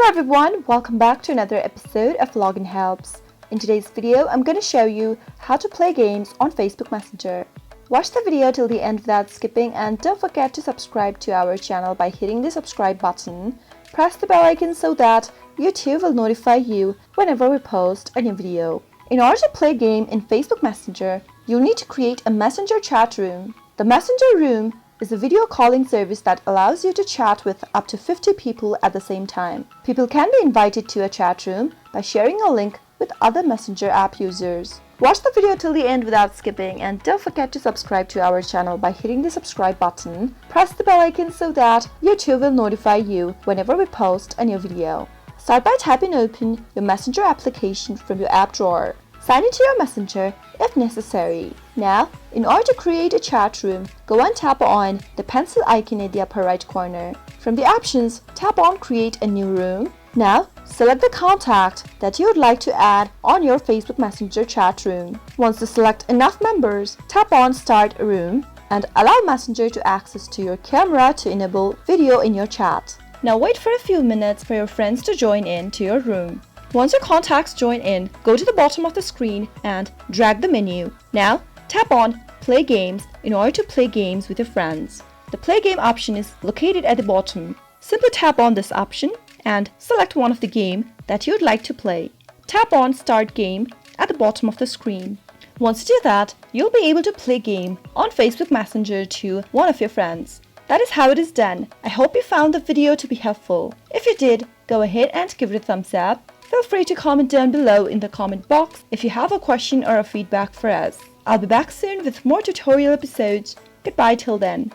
Hello everyone, welcome back to another episode of Login Helps. In today's video, I'm going to show you how to play games on Facebook Messenger. Watch the video till the end without skipping and don't forget to subscribe to our channel by hitting the subscribe button. Press the bell icon so that YouTube will notify you whenever we post a new video. In order to play a game in Facebook Messenger, you'll need to create a Messenger chat room. The Messenger room is a video calling service that allows you to chat with up to 50 people at the same time. People can be invited to a chat room by sharing a link with other Messenger app users. Watch the video till the end without skipping and don't forget to subscribe to our channel by hitting the subscribe button. Press the bell icon so that YouTube will notify you whenever we post a new video. Start by tapping open your Messenger application from your app drawer. Sign into your Messenger if necessary. Now, in order to create a chat room, go and tap on the pencil icon in the upper right corner. From the options, tap on Create a New Room. Now, select the contact that you would like to add on your Facebook Messenger chat room. Once you select enough members, tap on Start a Room and allow Messenger to access to your camera to enable video in your chat. Now wait for a few minutes for your friends to join in to your room. Once your contacts join in, go to the bottom of the screen and drag the menu. Now, tap on Play Games in order to play games with your friends. The Play Game option is located at the bottom. Simply tap on this option and select one of the game that you would like to play. Tap on Start Game at the bottom of the screen. Once you do that, you'll be able to play game on Facebook Messenger to one of your friends. That is how it is done. I hope you found the video to be helpful. If you did, go ahead and give it a thumbs up. Feel free to comment down below in the comment box if you have a question or a feedback for us. I'll be back soon with more tutorial episodes. Goodbye till then.